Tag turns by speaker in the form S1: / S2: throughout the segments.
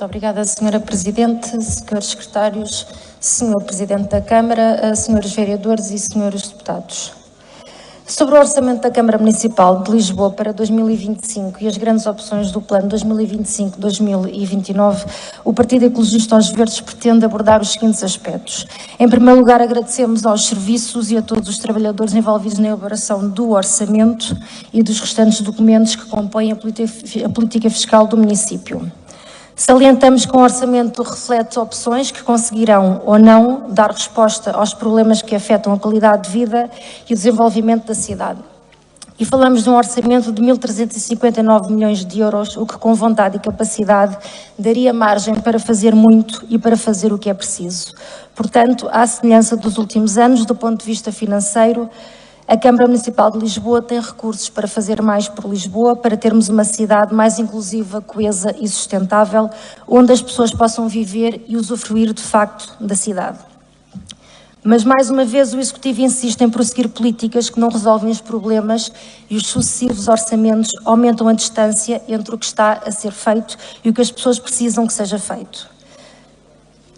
S1: Muito obrigada, Sra. Presidente, Srs. Secretários, Sr. Presidente da Câmara, Srs. Vereadores e Srs. Deputados. Sobre o Orçamento da Câmara Municipal de Lisboa para 2025 e as grandes opções do Plano 2025-2029, o Partido Ecologista aos Verdes pretende abordar os seguintes aspectos. Em primeiro lugar, agradecemos aos serviços e a todos os trabalhadores envolvidos na elaboração do orçamento e dos restantes documentos que compõem a política fiscal do município. Salientamos que o orçamento reflete opções que conseguirão ou não dar resposta aos problemas que afetam a qualidade de vida e o desenvolvimento da cidade. E falamos de um orçamento de 1.359 milhões de euros, o que com vontade e capacidade daria margem para fazer muito e para fazer o que é preciso. Portanto, à semelhança dos últimos anos, do ponto de vista financeiro, a Câmara Municipal de Lisboa tem recursos para fazer mais por Lisboa, para termos uma cidade mais inclusiva, coesa e sustentável, onde as pessoas possam viver e usufruir de facto da cidade. Mas, mais uma vez, o Executivo insiste em prosseguir políticas que não resolvem os problemas e os sucessivos orçamentos aumentam a distância entre o que está a ser feito e o que as pessoas precisam que seja feito.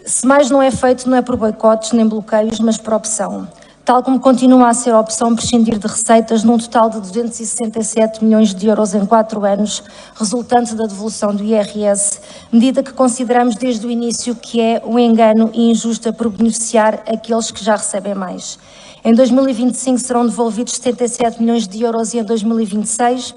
S1: Se mais não é feito, não é por boicotes nem bloqueios, mas por opção. Tal como continua a ser a opção prescindir de receitas num total de 267 milhões de euros em 4 anos, resultante da devolução do IRS, medida que consideramos desde o início que é um engano e injusta por beneficiar aqueles que já recebem mais. Em 2025 serão devolvidos 77 milhões de euros e em 2026,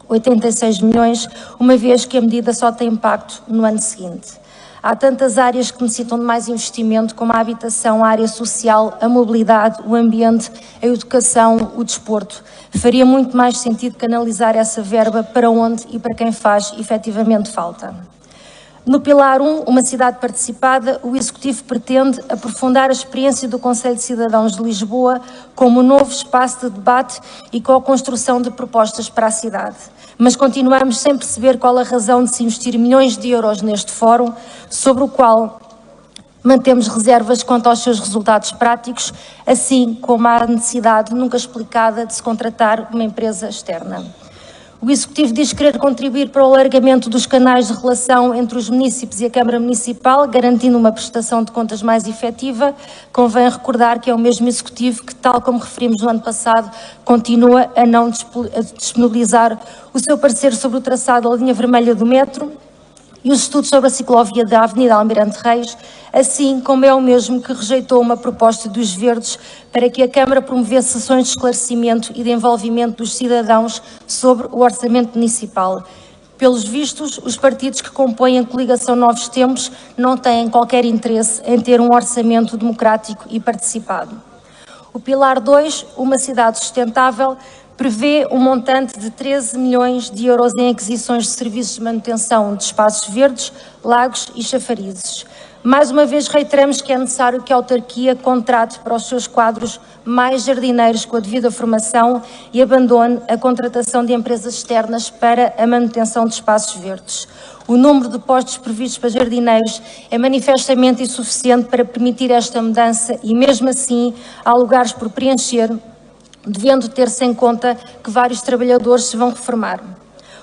S1: 86 milhões, uma vez que a medida só tem impacto no ano seguinte. Há tantas áreas que necessitam de mais investimento, como a habitação, a área social, a mobilidade, o ambiente, a educação, o desporto. Faria muito mais sentido canalizar essa verba para onde e para quem faz efetivamente falta. No Pilar 1, uma cidade participada, o Executivo pretende aprofundar a experiência do Conselho de Cidadãos de Lisboa como um novo espaço de debate e com a construção de propostas para a cidade. Mas continuamos sem perceber qual a razão de se investir milhões de euros neste fórum, sobre o qual mantemos reservas quanto aos seus resultados práticos, assim como à necessidade nunca explicada de se contratar uma empresa externa. O Executivo diz querer contribuir para o alargamento dos canais de relação entre os municípios e a Câmara Municipal, garantindo uma prestação de contas mais efetiva. Convém recordar que é o mesmo Executivo que, tal como referimos no ano passado, continua a não disponibilizar o seu parecer sobre o traçado da linha vermelha do metro e os estudos sobre a ciclovia da Avenida Almirante Reis, assim como é o mesmo que rejeitou uma proposta dos Verdes para que a Câmara promovesse sessões de esclarecimento e de envolvimento dos cidadãos sobre o orçamento municipal. Pelos vistos, os partidos que compõem a coligação Novos Tempos não têm qualquer interesse em ter um orçamento democrático e participado. O Pilar 2, uma cidade sustentável, prevê um montante de 13 milhões de euros em aquisições de serviços de manutenção de espaços verdes, lagos e chafarizes. Mais uma vez reiteramos que é necessário que a autarquia contrate para os seus quadros mais jardineiros com a devida formação e abandone a contratação de empresas externas para a manutenção de espaços verdes. O número de postos previstos para jardineiros é manifestamente insuficiente para permitir esta mudança e, mesmo assim, há lugares por preencher, devendo ter-se em conta que vários trabalhadores se vão reformar.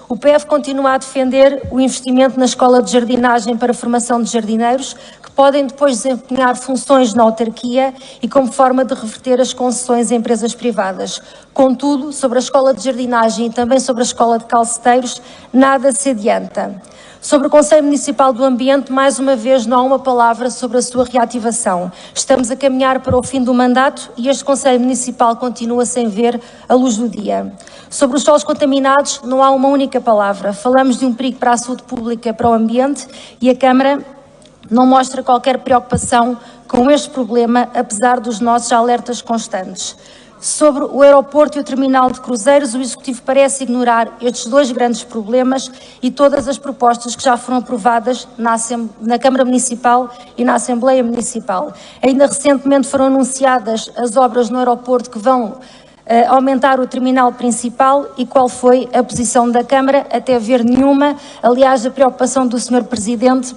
S1: O PF continua a defender o investimento na escola de jardinagem para a formação de jardineiros, que podem depois desempenhar funções na autarquia e como forma de reverter as concessões a empresas privadas. Contudo, sobre a escola de jardinagem e também sobre a escola de calceteiros, nada se adianta. Sobre o Conselho Municipal do Ambiente, mais uma vez, não há uma palavra sobre a sua reativação. Estamos a caminhar para o fim do mandato e este Conselho Municipal continua sem ver a luz do dia. Sobre os solos contaminados, não há uma única palavra. Falamos de um perigo para a saúde pública, para o ambiente, e a Câmara não mostra qualquer preocupação com este problema, apesar dos nossos alertas constantes. Sobre o aeroporto e o terminal de cruzeiros, o Executivo parece ignorar estes dois grandes problemas e todas as propostas que já foram aprovadas na Câmara Municipal e na Assembleia Municipal. Ainda recentemente foram anunciadas as obras no aeroporto que vão aumentar o terminal principal e qual foi a posição da Câmara, até ver nenhuma. Aliás, a preocupação do Sr. Presidente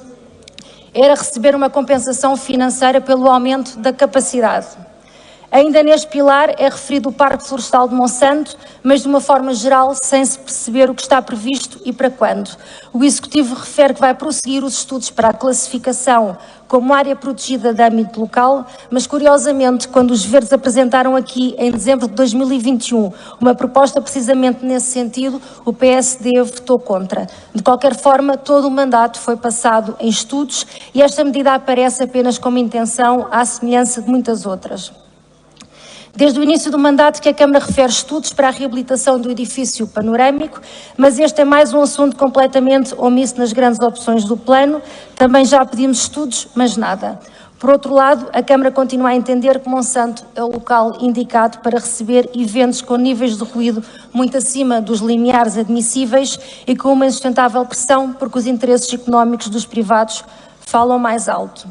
S1: era receber uma compensação financeira pelo aumento da capacidade. Ainda neste pilar é referido o Parque Florestal de Monsanto, mas de uma forma geral, sem se perceber o que está previsto e para quando. O Executivo refere que vai prosseguir os estudos para a classificação como área protegida de âmbito local, mas curiosamente, quando os Verdes apresentaram aqui, em dezembro de 2021, uma proposta precisamente nesse sentido, o PSD votou contra. De qualquer forma, todo o mandato foi passado em estudos e esta medida aparece apenas como intenção, à semelhança de muitas outras. Desde o início do mandato que a Câmara refere estudos para a reabilitação do edifício panorâmico, mas este é mais um assunto completamente omisso nas grandes opções do plano. Também já pedimos estudos, mas nada. Por outro lado, a Câmara continua a entender que Monsanto é o local indicado para receber eventos com níveis de ruído muito acima dos limiares admissíveis e com uma insustentável pressão, porque os interesses económicos dos privados falam mais alto.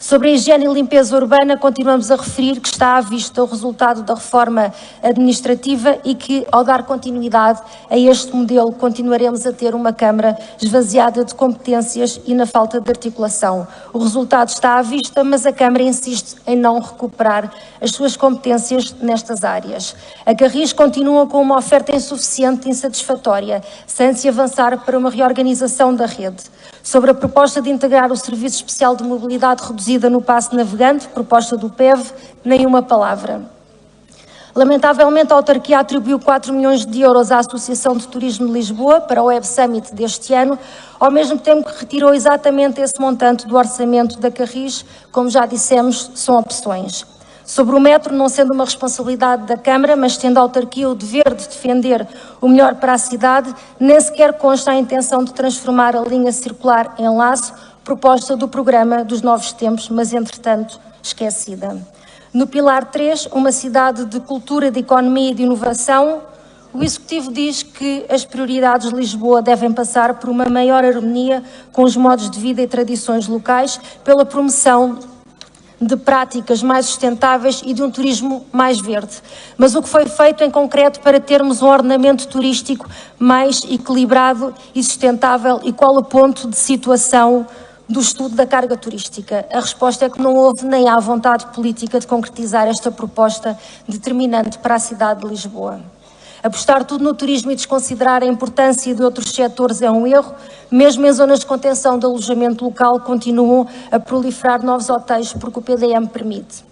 S1: Sobre a higiene e limpeza urbana, continuamos a referir que está à vista o resultado da reforma administrativa e que, ao dar continuidade a este modelo, continuaremos a ter uma Câmara esvaziada de competências e na falta de articulação. O resultado está à vista, mas a Câmara insiste em não recuperar as suas competências nestas áreas. A Carris continua com uma oferta insuficiente e insatisfatória, sem se avançar para uma reorganização da rede. Sobre a proposta de integrar o Serviço Especial de Mobilidade reduzida no passe navegante, proposta do PEV, nenhuma palavra. Lamentavelmente, a autarquia atribuiu 4 milhões de euros à Associação de Turismo de Lisboa para o Web Summit deste ano, ao mesmo tempo que retirou exatamente esse montante do orçamento da Carris. Como já dissemos, são opções. Sobre o metro, não sendo uma responsabilidade da Câmara, mas tendo a autarquia o dever de defender o melhor para a cidade, nem sequer consta a intenção de transformar a linha circular em laço, proposta do programa dos Novos Tempos, mas entretanto esquecida. No pilar 3, uma cidade de cultura, de economia e de inovação, o Executivo diz que as prioridades de Lisboa devem passar por uma maior harmonia com os modos de vida e tradições locais, pela promoção de práticas mais sustentáveis e de um turismo mais verde. Mas o que foi feito em concreto para termos um ordenamento turístico mais equilibrado e sustentável, e qual o ponto de situação do estudo da carga turística? A resposta é que não houve nem há vontade política de concretizar esta proposta determinante para a cidade de Lisboa. Apostar tudo no turismo e desconsiderar a importância de outros setores é um erro. Mesmo em zonas de contenção de alojamento local, continuam a proliferar novos hotéis porque o PDM permite.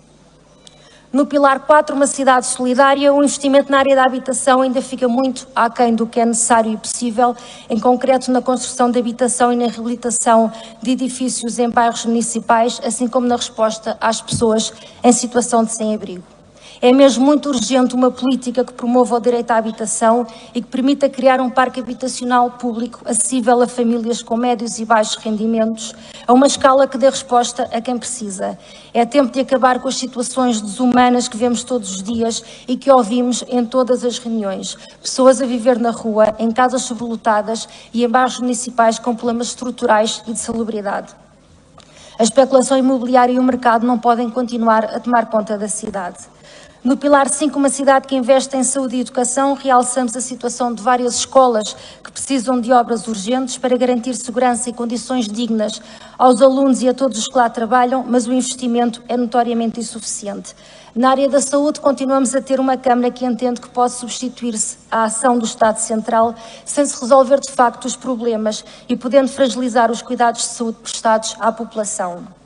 S1: No pilar 4, uma cidade solidária, o investimento na área da habitação ainda fica muito aquém do que é necessário e possível, em concreto na construção de habitação e na reabilitação de edifícios em bairros municipais, assim como na resposta às pessoas em situação de sem-abrigo. É mesmo muito urgente uma política que promova o direito à habitação e que permita criar um parque habitacional público acessível a famílias com médios e baixos rendimentos, a uma escala que dê resposta a quem precisa. É tempo de acabar com as situações desumanas que vemos todos os dias e que ouvimos em todas as reuniões. Pessoas a viver na rua, em casas sobrelotadas e em bairros municipais com problemas estruturais e de salubridade. A especulação imobiliária e o mercado não podem continuar a tomar conta da cidade. No pilar 5, uma cidade que investe em saúde e educação, realçamos a situação de várias escolas que precisam de obras urgentes para garantir segurança e condições dignas aos alunos e a todos os que lá trabalham, mas o investimento é notoriamente insuficiente. Na área da saúde, continuamos a ter uma Câmara que entende que pode substituir-se à ação do Estado Central sem se resolver de facto os problemas e podendo fragilizar os cuidados de saúde prestados à população.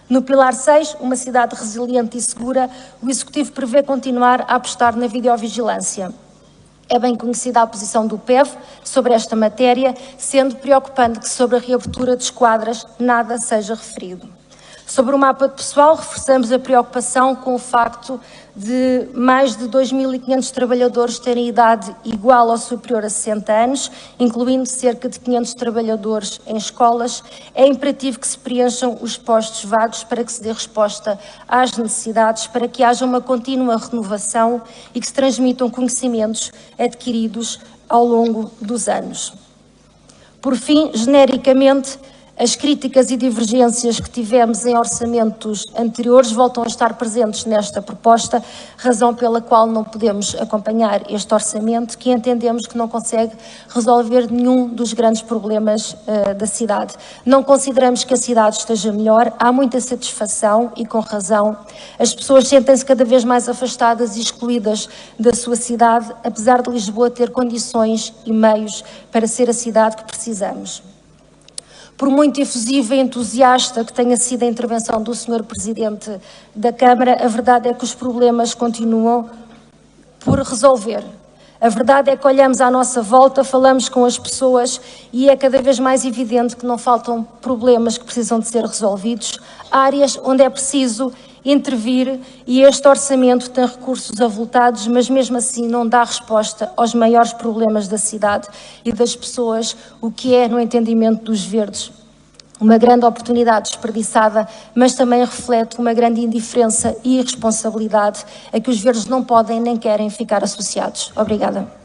S1: No pilar 6, uma cidade resiliente e segura, o Executivo prevê continuar a apostar na videovigilância. É bem conhecida a posição do PEV sobre esta matéria, sendo preocupante que sobre a reabertura de esquadras nada seja referido. Sobre o mapa de pessoal, reforçamos a preocupação com o facto de mais de 2.500 trabalhadores terem idade igual ou superior a 60 anos, incluindo cerca de 500 trabalhadores em escolas. É imperativo que se preencham os postos vagos para que se dê resposta às necessidades, para que haja uma contínua renovação e que se transmitam conhecimentos adquiridos ao longo dos anos. Por fim, genericamente, As críticas e divergências que tivemos em orçamentos anteriores voltam a estar presentes nesta proposta, razão pela qual não podemos acompanhar este orçamento, que entendemos que não consegue resolver nenhum dos grandes problemas da cidade. Não consideramos que a cidade esteja melhor, há muita satisfação e com razão. As pessoas sentem-se cada vez mais afastadas e excluídas da sua cidade, apesar de Lisboa ter condições e meios para ser a cidade que precisamos. Por muito efusiva e entusiasta que tenha sido a intervenção do Sr. Presidente da Câmara, a verdade é que os problemas continuam por resolver. A verdade é que olhamos à nossa volta, falamos com as pessoas e é cada vez mais evidente que não faltam problemas que precisam de ser resolvidos, áreas onde é preciso intervir, e este orçamento tem recursos avultados, mas mesmo assim não dá resposta aos maiores problemas da cidade e das pessoas, o que é, no entendimento dos verdes, uma grande oportunidade desperdiçada, mas também reflete uma grande indiferença e irresponsabilidade a que os verdes não podem nem querem ficar associados. Obrigada.